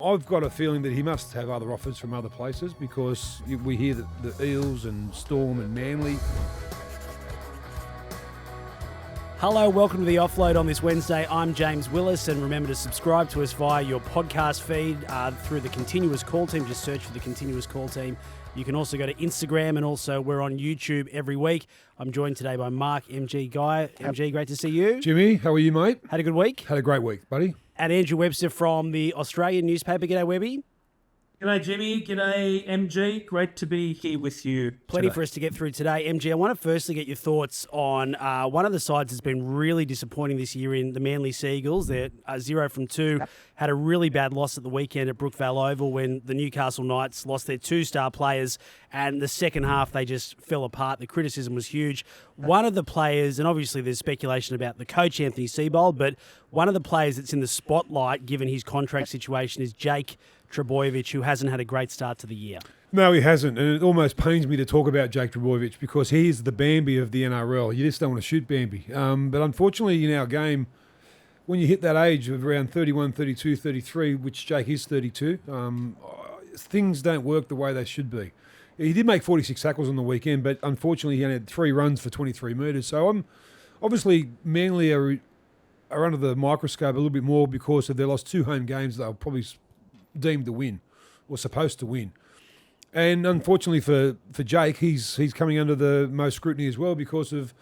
I've got a feeling that he must have other offers from other places because we hear that the Eels and Storm and Manly. Hello, welcome to the Offload on this Wednesday. I'm James Willis, and remember to subscribe to us via your podcast feed through the Continuous Call Team. Just search for the Continuous Call Team. You can also go to Instagram, and also we're on YouTube every week. I'm joined today by Mark, MG, Geyer. MG, great to see you. Jimmy, how are you, mate? Had a good week? Had a great week, buddy. And Andrew Webster from the Australian newspaper. G'day, Webby. G'day, Jimmy. G'day, MG. Great to be here with you. Plenty for us to get through today. MG, I want to firstly get your thoughts on one of the sides that's been really disappointing this year in the Manly Seagulls. They're 0 from 2, had a really bad loss at the weekend at Brookvale Oval when the Newcastle Knights lost their 2 star players, and the second half they just fell apart. The criticism was huge. One of the players, and obviously there's speculation about the coach, Anthony Seibold, but one of the players that's in the spotlight, given his contract situation, is Jake Trbojevic, who hasn't had a great start to the year. No, he hasn't, and it almost pains me to talk about Jake Trbojevic because he is the Bambi of the NRL. You just don't want to shoot Bambi. But unfortunately in our game, when you hit that age of around 31, 32, 33, which Jake is 32, things don't work the way they should be. He did make 46 tackles on the weekend, but unfortunately he only had 3 runs for 23 metres. So I'm obviously Manly are under the microscope a little bit more because of their lost 2 home games they'll probably deemed to win or supposed to win. And unfortunately for Jake, he's coming under the most scrutiny as well because of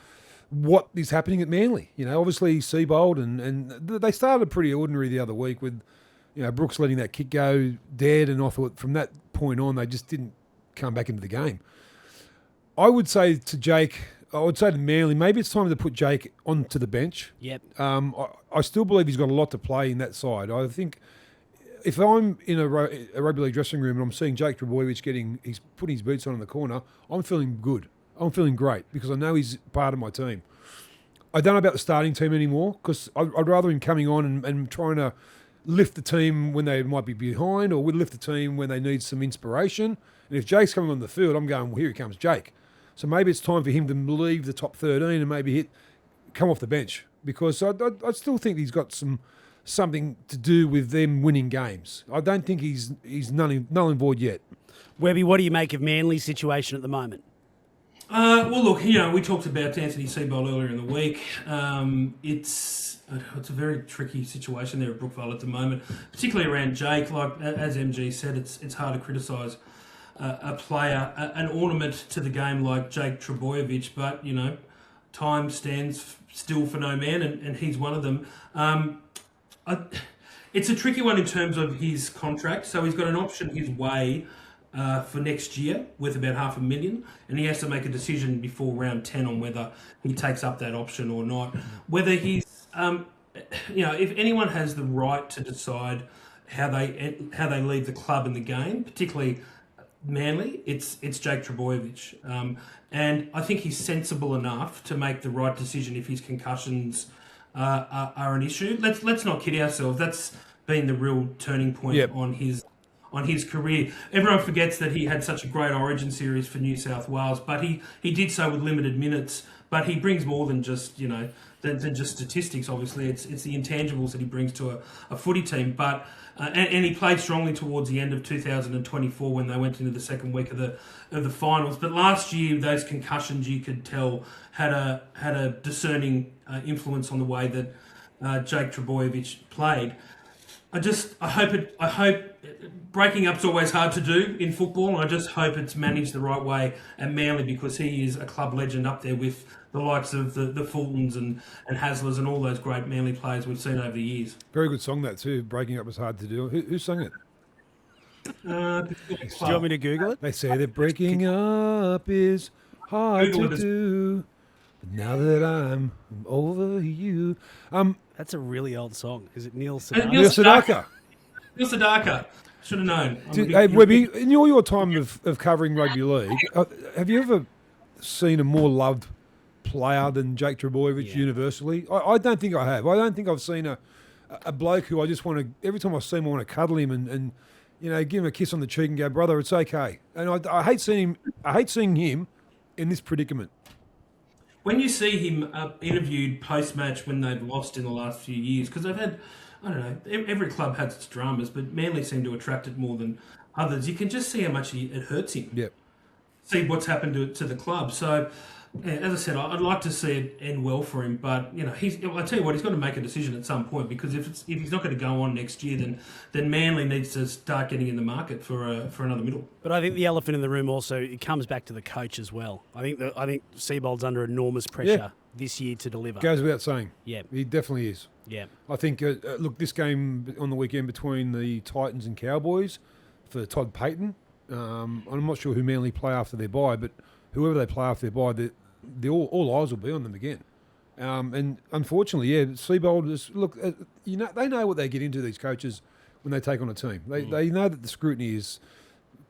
what is happening at Manly. You know, obviously Seibold and they started pretty ordinary the other week with, you know, Brooks letting that kick go dead, and I thought from that point on they just didn't come back into the game. I would say to Manly, maybe it's time to put Jake onto the bench. Yep. I still believe he's got a lot to play in that side. I think if I'm in a rugby league dressing room and I'm seeing Jake Trbojevic he's putting his boots on in the corner, I'm feeling good. I'm feeling great because I know he's part of my team. I don't know about the starting team anymore because I'd rather him coming on and trying to lift the team when they might be behind, or would lift the team when they need some inspiration. And if Jake's coming on the field, I'm going, well, here he comes, Jake. So maybe it's time for him to leave the top 13 and maybe come off the bench, because I still think he's got something to do with them winning games. I don't think he's null and void yet. Webby, what do you make of Manly's situation at the moment? Well, look, you know, we talked about Anthony Seibold earlier in the week. It's a very tricky situation there at Brookvale at the moment, particularly around Jake. Like as MG said, it's hard to criticise a player, an ornament to the game like Jake Trbojevic, but you know, time stands still for no man, and he's one of them. It's a tricky one in terms of his contract. So he's got an option his way for next year worth about $500,000, and he has to make a decision before round 10 on whether he takes up that option or not. Whether he's, you know, if anyone has the right to decide how they leave the club and the game, particularly Manly, it's Jake Trbojevic, and I think he's sensible enough to make the right decision if his concussions are an issue. Let's not kid ourselves. That's been the real turning point on his career. Everyone forgets that he had such a great Origin series for New South Wales, but he did so with limited minutes. But he brings more than just, you know, than just statistics. Obviously, it's the intangibles that he brings to a footy team. But and he played strongly towards the end of 2024 when they went into the second week of the finals. But last year, those concussions, you could tell, had a discerning influence on the way that Jake Trbojevic played. I hope breaking up's always hard to do in football, and I just hope it's managed the right way at Manly, because he is a club legend up there with the likes of the Fultons and Haslers and all those great Manly players we've seen over the years. Very good song that too. Breaking up is hard to do. Who sang it? Do you want me to Google it? They say that breaking up is hard to do. But now that I'm over you. That's a really old song. Is it Neil Sedaka? Neil Sedaka. Neil Sedaka. Should have known. Hey, Webby, in all your time of covering rugby league, have you ever seen a more loved player than Jake Trbojevic universally? I don't think I have. I don't think I've seen a bloke who I just want to, every time I see him, I want to cuddle him and you know, give him a kiss on the cheek and go, brother, it's okay. And I hate seeing him in this predicament. When you see him interviewed post-match when they've lost in the last few years, because they've had I don't know. Every club has its dramas, but Manly seem to attract it more than others. You can just see how much it hurts him. Yep. See what's happened to the club. So, yeah, as I said, I'd like to see it end well for him. But I tell you what, he's got to make a decision at some point, because if he's not going to go on next year, then Manly needs to start getting in the market for another middle. But I think the elephant in the room also, it comes back to the coach as well. I think Seibold's under enormous pressure this year to deliver. Goes without saying. Yeah, He definitely is. yeah. I think, look, this game on the weekend between the Titans and Cowboys for Todd Payton, I'm not sure who Manly play after their bye, but whoever they play after their bye, all eyes will be on them again. And unfortunately, Seibold is, look, they know what they get into, these coaches, when they take on a team. They know that the scrutiny is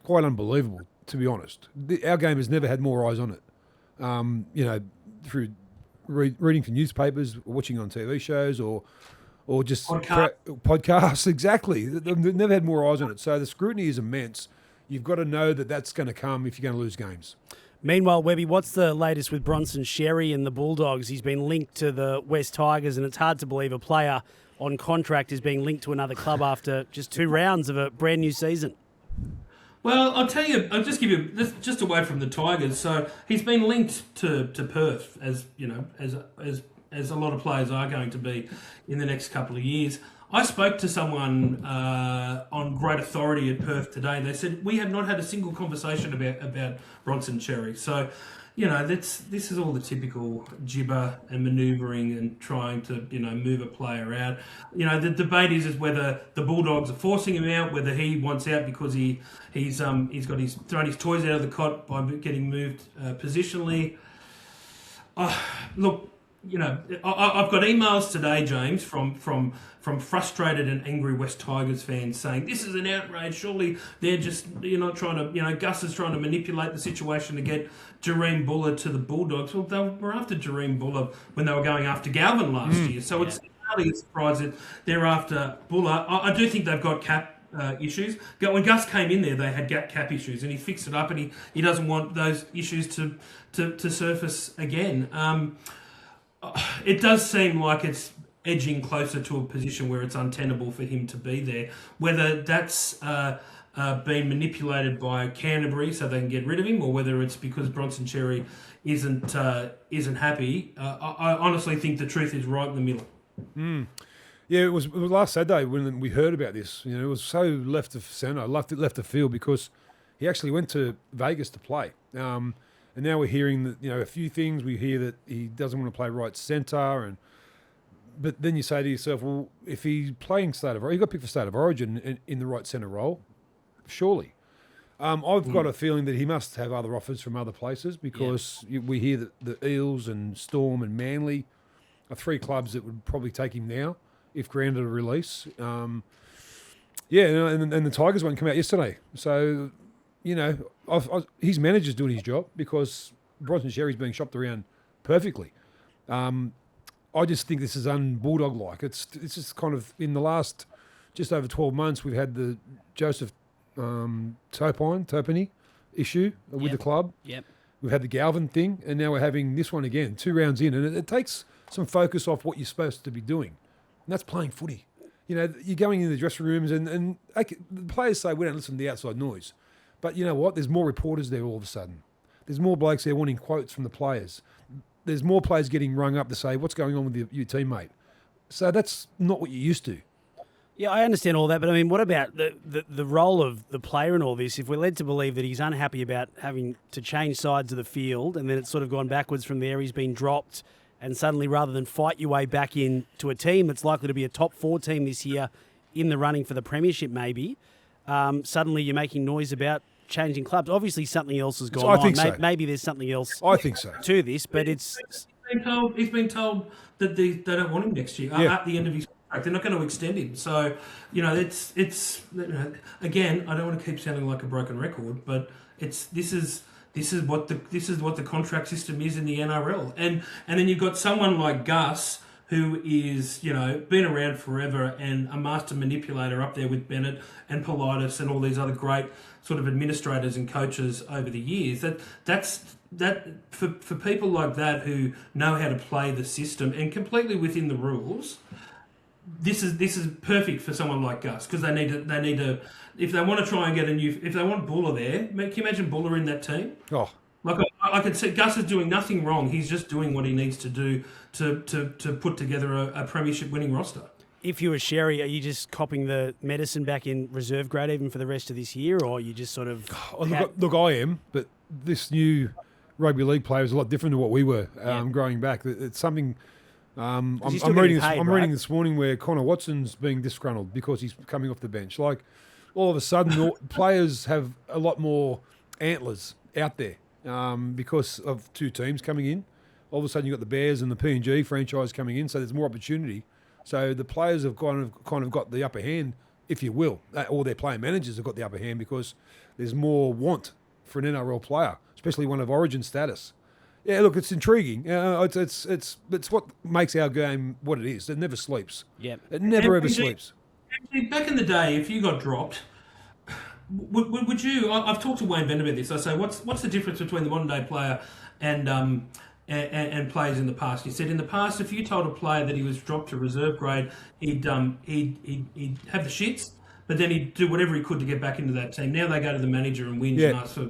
quite unbelievable, to be honest. Our game has never had more eyes on it. Through reading from newspapers, or watching on TV shows, or just podcasts. Exactly. They've never had more eyes on it. So the scrutiny is immense. You've got to know that that's going to come if you're going to lose games. Meanwhile, Webby, what's the latest with Bronson Xerri and the Bulldogs? He's been linked to the West Tigers, and it's hard to believe a player on contract is being linked to another club after just 2 rounds of a brand new season. Well, I'll tell you. I'll just give you just away from the Tigers. So he's been linked to Perth, as a lot of players are going to be in the next couple of years. I spoke to someone on great authority at Perth today. They said we have not had a single conversation about Bronson Xerri. So, this is all the typical gibber and manoeuvring and trying to move a player out. The debate is whether the Bulldogs are forcing him out, whether he wants out because he's thrown his toys out of the cot by getting moved positionally. Look. I've got emails today, James, from frustrated and angry West Tigers fans saying this is an outrage. Surely they're just trying to Gus is trying to manipulate the situation to get Jareem Buller to the Bulldogs. Well, they were after Jareem Buller when they were going after Galvin last year, so it's hardly a surprise that they're after Buller. I do think they've got cap issues. When Gus came in there, they had cap issues, and he fixed it up, and he doesn't want those issues to surface again. It does seem like it's edging closer to a position where it's untenable for him to be there. Whether that's been manipulated by Canterbury so they can get rid of him, or whether it's because Bronson Xerri isn't happy, I honestly think the truth is right in the middle. Yeah, it was last Saturday when we heard about this. It was so left of centre, left of field, because he actually went to Vegas to play. And now we're hearing that, a few things. We hear that he doesn't want to play right centre, but then you say to yourself, well, if he's playing he got picked for State of Origin in the right centre role, surely. I've got a feeling that he must have other offers from other places, because we hear that the Eels and Storm and Manly are 3 clubs that would probably take him now if granted a release. And the Tigers one came out yesterday. So, his manager's doing his job, because Bronson Xerri's being shopped around perfectly. I just think this is un-Bulldog-like. It's just kind of, in the last just over 12 months, we've had the Joseph Topini issue with the club. Yep. We've had the Galvin thing, and now we're having this one again, 2 rounds in, and it takes some focus off what you're supposed to be doing, and that's playing footy. You're going into the dressing rooms, and the players say we don't listen to the outside noise. But you know what? There's more reporters there all of a sudden. There's more blokes there wanting quotes from the players. There's more players getting rung up to say, what's going on with your teammate? So that's not what you're used to. Yeah, I understand all that, but I mean, what about the role of the player in all this? If we're led to believe that he's unhappy about having to change sides of the field, and then it's sort of gone backwards from there, he's been dropped, and suddenly rather than fight your way back into a team that's likely to be a top 4 team this year in the running for the premiership maybe, suddenly you're making noise about changing clubs. Obviously, something else has gone on. I think so. Maybe there's something else. I think so. To this, but it's. He's been told that they don't want him next year at the end of his contract. They're not going to extend him. So, it's again. I don't want to keep sounding like a broken record, but this is what the contract system is in the NRL, and then you've got someone like Gus, who is, been around forever and a master manipulator up there with Bennett and Politis and all these other great sort of administrators and coaches over the years. That for people like that who know how to play the system and completely within the rules, this is perfect for someone like Gus because they need to if they want to try and get if they want Buller there. Can you imagine Buller in that team? Oh, like I could see Gus is doing nothing wrong. He's just doing what he needs to do to put together a premiership winning roster. If you were Xerri, are you just copping the medicine back in reserve grade even for the rest of this year, or are you just sort of... Look, I am, but this new rugby league player is a lot different to what we were growing back. It's something... I'm reading this morning where Connor Watson's being disgruntled because he's coming off the bench. Like, all of a sudden, players have a lot more antlers out there because of two teams coming in. All of a sudden, you've got the Bears and the PNG franchise coming in, so there's more opportunity. So the players have kind of got the upper hand, if you will, or their player managers have got the upper hand because there's more want for an NRL player, especially one of origin status. Yeah, look, it's intriguing. It's what makes our game what it is. It never sleeps. Yep. It never ever sleeps. Back in the day, if you got dropped, would you? I've talked to Wayne Bennett about this. I say, what's the difference between the modern day player and players in the past? He said in the past, if you told a player that he was dropped to reserve grade, he'd have the shits, but then he'd do whatever he could to get back into that team. Now they go to the manager and whinge and ask for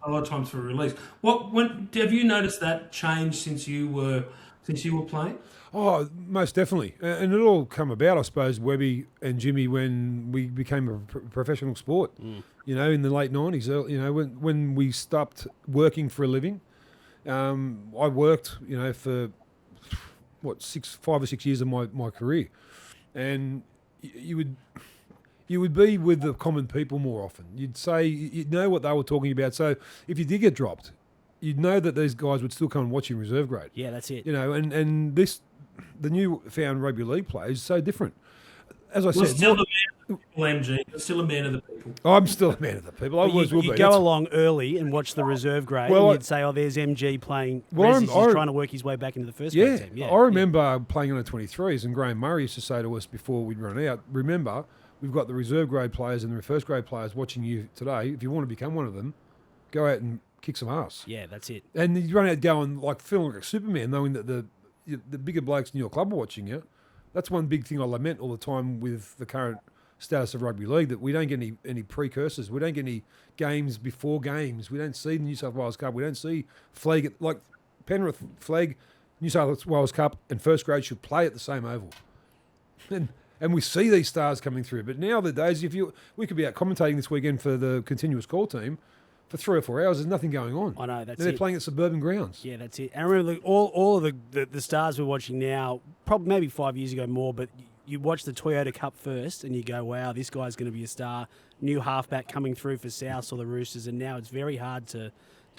a lot of times for a release. Have you noticed that change since you were playing? Oh, most definitely, and it all come about, I suppose, Webby and Jimmy when we became a professional sport. You know, in the late '90s. You know, when we stopped working for a living. I worked, you know, for 5 or 6 years of my career, and you would be with the common people more often. You'd know what they were talking about. So if you did get dropped, you'd know that these guys would still come and watch you in reserve grade. Yeah, that's it. You know, and the new found rugby league play is so different. As I said, still a man of the people, MG. You're still a man of the people. I'm still a man of the people. I always will be. You go along early and watch the reserve grade, and you'd say, "Oh, there's MG playing. He's trying to work his way back into the first grade team." Yeah, I remember playing under 23s, and Graham Murray used to say to us before we'd run out, "Remember, we've got the reserve grade players and the first grade players watching you today. If you want to become one of them, go out and kick some ass." Yeah, that's it. And you run out going like feeling like Superman, knowing that the bigger blokes in your club are watching you. That's one big thing I lament all the time with the current status of rugby league, that we don't get any precursors. We don't get any games before games. We don't see the New South Wales Cup. We don't see flag, like Penrith flag, New South Wales Cup and first grade should play at the same oval. And we see these stars coming through. But nowadays, we could be out commentating this weekend for the continuous call team for 3 or 4 hours. There's nothing going on. I know, they're playing at suburban grounds. Yeah, that's it. And remember, all of the stars we're watching now, probably maybe 5 years ago more, but you watch the Toyota Cup first and you go, wow, this guy's going to be a star. New halfback coming through for South or the Roosters, and now it's very hard to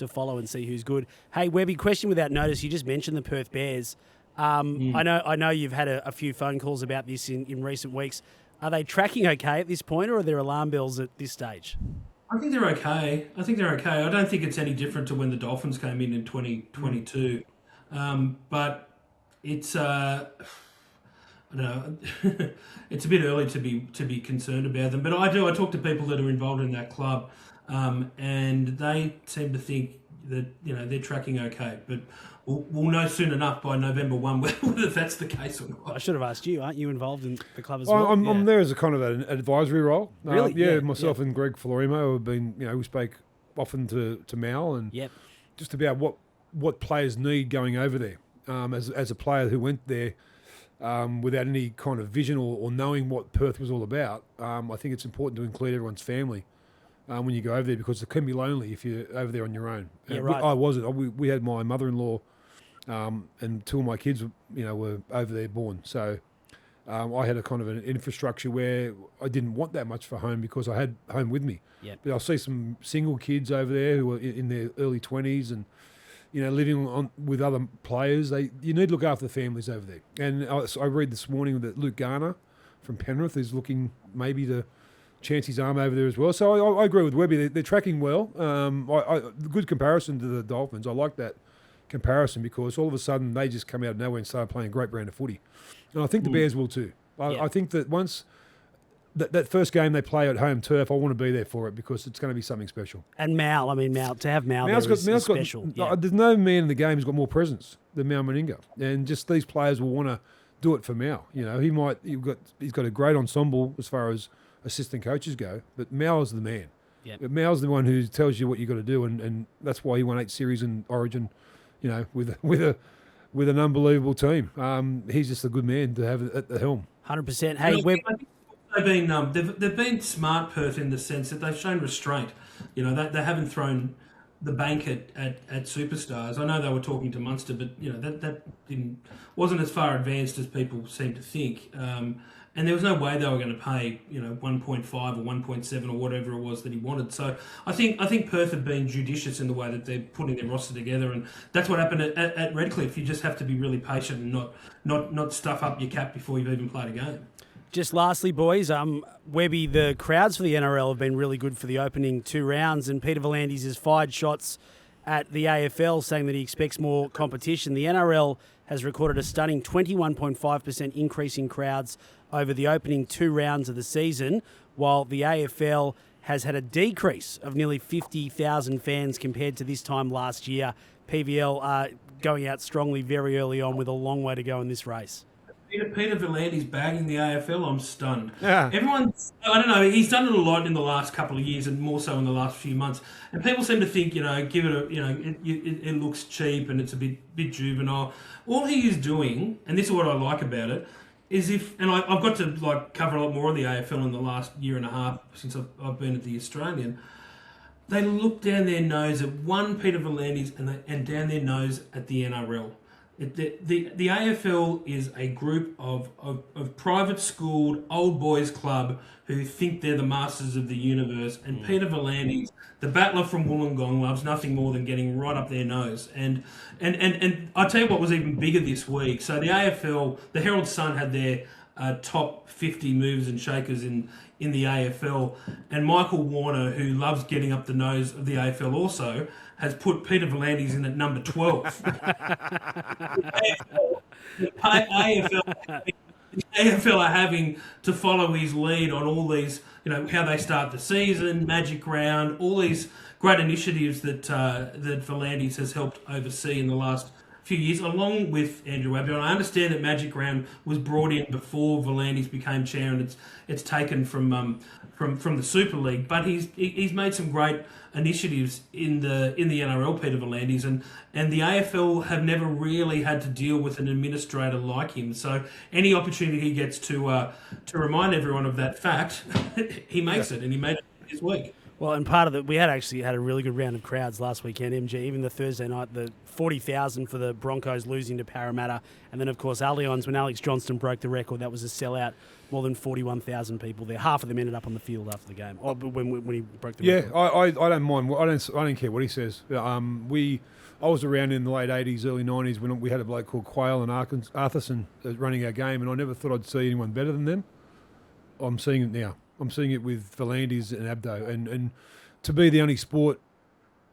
follow and see who's good. Hey, Webby, question without notice. You just mentioned the Perth Bears. I know you've had a few phone calls about this in recent weeks. Are they tracking okay at this point, or are there alarm bells at this stage? I think they're okay. I don't think it's any different to when the Dolphins came in 2022. But it's I don't know. It's a bit early to be concerned about them. But I talk to people that are involved in that club, and they seem to think that they're tracking okay. But we'll know soon enough by November 1 whether that's the case or not. I should have asked you. Aren't you involved in the club as well? I'm there as a kind of an advisory role. Really? Myself and Greg Florimo have been, we spoke often to Mal and just about what players need going over there. As a player who went there without any kind of vision or knowing what Perth was all about, I think it's important to include everyone's family when you go over there, because it can be lonely if you're over there on your own. Yeah, right. I wasn't. We had my mother-in-law and 2 of my kids, were over there born. So I had a kind of an infrastructure where I didn't want that much for home because I had home with me. Yep. But I'll see some single kids over there who are in their early 20s and, living with other players. You need to look after the families over there. And I read this morning that Luke Garner from Penrith is looking maybe to chance his arm over there as well. So I agree with Webby. They're tracking well. Good comparison to the Dolphins. I like that comparison because all of a sudden they just come out of nowhere and start playing a great brand of footy. And I think the Bears will too. I think that once that first game they play at home turf, I want to be there for it because it's going to be something special. And Mal, to have Mal there is special. There's no man in the game who's got more presence than Mal Meninga. And just these players will want to do it for Mal. You know, he's got a great ensemble as far as assistant coaches go, but Mal's the man. Yep. Mal's the one who tells you what you got to do, and that's why he won 8 series in Origin. You know, with an unbelievable team. He's just a good man to have at the helm. 100%. Hey, they've been smart, Perth, in the sense that they've shown restraint. You know, they haven't thrown the bank at superstars. I know they were talking to Munster, but you know that wasn't as far advanced as people seem to think. And there was no way they were going to pay 1.5 or 1.7 or whatever it was that he wanted. So I think Perth have been judicious in the way that they're putting their roster together, and that's what happened at Redcliffe. You just have to be really patient and not stuff up your cap before you've even played a game. Just lastly, boys, Webby, the crowds for the NRL have been really good for the opening 2 rounds, and Peter V'landys has fired shots at the AFL, saying that he expects more competition. The NRL has recorded a stunning 21.5% increase in crowds over the opening 2 rounds of the season, while the AFL has had a decrease of nearly 50,000 fans compared to this time last year. PVL going out strongly very early on with a long way to go in this race. Peter V'landys bagging the AFL, I'm stunned. Yeah. Everyone's, I don't know, he's done it a lot in the last couple of years and more so in the last few months. And people seem to think, give it it looks cheap and it's a bit juvenile. All he is doing, and this is what I like about it, is I've got to cover a lot more of the AFL in the last year and a half since I've been at the Australian. They look down their nose at one Peter V'landys and down their nose at the NRL. The AFL is a group of private schooled old boys club who think they're the masters of the universe, and Peter V'landys, the battler from Wollongong, loves nothing more than getting right up their nose. And I tell you what was even bigger this week. So the AFL, the Herald Sun had their top 50 movers and shakers in the AFL, and Michael Warner, who loves getting up the nose of the AFL also, has put Peter V'landys in at number 12. The AFL are having to follow his lead on all these, how they start the season, Magic Round, all these great initiatives that V'landys has helped oversee in the last few years, along with Andrew Webster. And I understand that Magic Round was brought in before V'landys became chair, and it's taken from the Super League. But he's made some great initiatives in the NRL, Peter V'landys, and the AFL have never really had to deal with an administrator like him. So any opportunity he gets to remind everyone of that fact, he makes it, and he made it this week. Well, and part of it, we had a really good round of crowds last weekend, MG. Even the Thursday night, the 40,000 for the Broncos losing to Parramatta. And then, of course, Allianz, when Alex Johnston broke the record, that was a sellout. More than 41,000 people there. Half of them ended up on the field after the game. When he broke the record. Yeah, I don't mind. I don't care what he says. I was around in the late 80s, early 90s when we had a bloke called Quayle and Arthurson running our game, and I never thought I'd see anyone better than them. I'm seeing it now. I'm seeing it with V'landys and Abdo, and to be the only sport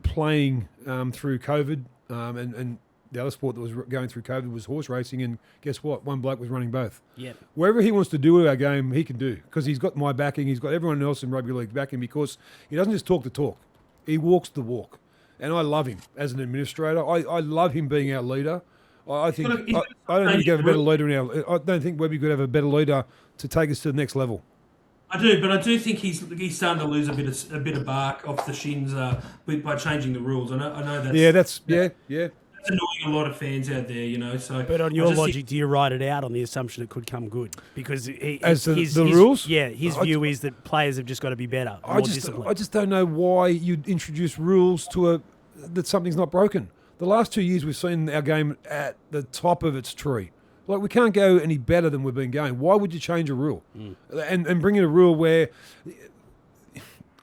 playing through COVID, and the other sport that was going through COVID was horse racing, and guess what? One bloke was running both. Yeah. Wherever he wants to do with our game, he can do, because he's got my backing, he's got everyone else in rugby league backing, because he doesn't just talk the talk, he walks the walk, and I love him as an administrator. I love him being our leader. I think I don't think we could have a better leader I don't think Webby could have a better leader to take us to the next level. I do, but I do think he's starting to lose a bit of bark off the shins by changing the rules. I know that's yeah. That's annoying a lot of fans out there, So, but on your logic, do you write it out on the assumption it could come good? Because his rules, his view is that players have just got to be better. I just don't know why you'd introduce rules to that something's not broken. The last 2 years we've seen our game at the top of its tree. Like, we can't go any better than we've been going. Why would you change a rule? And bring in a rule where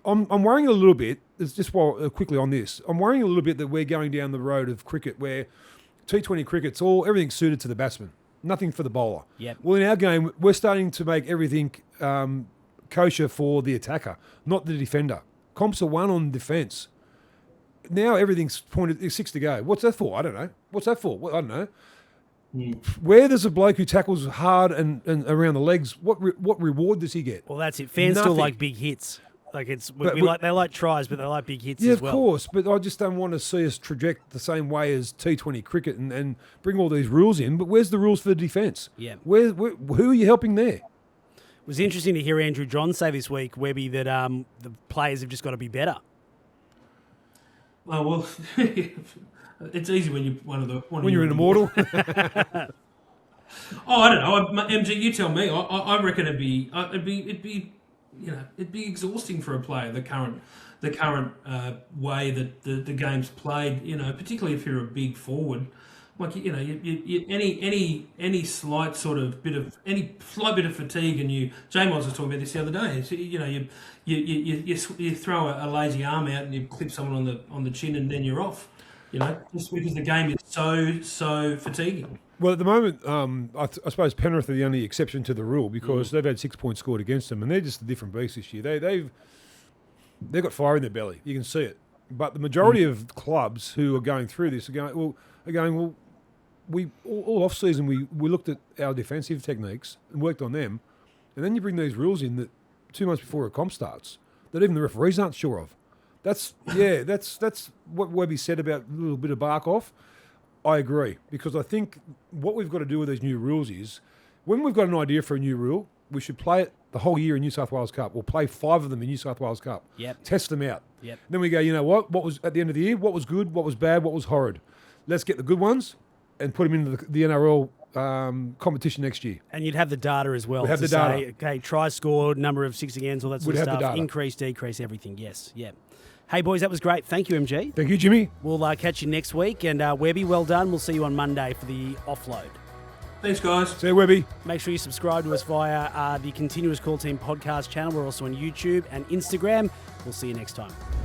I'm worrying a little bit. It's just quickly on this. I'm worrying a little bit that we're going down the road of cricket where T20 cricket's everything's suited to the batsman, nothing for the bowler. Yep. Well, in our game, we're starting to make everything kosher for the attacker, not the defender. Comps are won on defence. Now everything's pointed, 6 to go. What's that for? I don't know. What's that for? I don't know. Where there's a bloke who tackles hard and around the legs, what reward does he get? Well, that's it. Fans still like big hits. Like But they like tries, but they like big hits Yeah, as well. of course, but I just don't want to see us traject the same way as T20 cricket and bring all these rules in. But where's the rules for the defence? Yeah. Who are you helping there? It was interesting to hear Andrew John say this week, Webby, that the players have just got to be better. Oh, well, it's easy when you're When you're an immortal. Oh, I don't know, MG. You tell me. I reckon it'd be exhausting for a player. The current way that the game's played. Particularly if you're a big forward. Like any slight bit of fatigue, and James was talking about this the other day. It's, you throw a lazy arm out and you clip someone on the chin, and then you're off. Just because the game is so fatiguing. Well, at the moment, I suppose Penrith are the only exception to the rule because they've had 6 points scored against them, and they're just a different beast this year. They've got fire in their belly. You can see it. But the majority of clubs who are going through this are going, we all off season we looked at our defensive techniques and worked on them, and then you bring these rules in that 2 months before a comp starts that even the referees aren't sure of. That's what Webby said about a little bit of bark off. I agree, because I think what we've got to do with these new rules is when we've got an idea for a new rule, we should play it the whole year in New South Wales Cup. We'll play 5 of them in New South Wales Cup. Yep. Test them out. Yep. Then we go, you know what was at the end of the year, what was good, what was bad, what was horrid. Let's get the good ones and put them into the NRL competition next year. And you'd have the data as well. We'd have to the data. Say, okay, try, score, number of 6 agains, all that sort We'd of have the stuff. data. Increase, decrease, everything. Yes. Yeah. Hey, boys, that was great. Thank you, MG. Thank you, Jimmy. We'll catch you next week. And Webby, well done. We'll see you on Monday for the offload. Thanks, guys. See you, Webby. Make sure you subscribe to us via the Continuous Call Team podcast channel. We're also on YouTube and Instagram. We'll see you next time.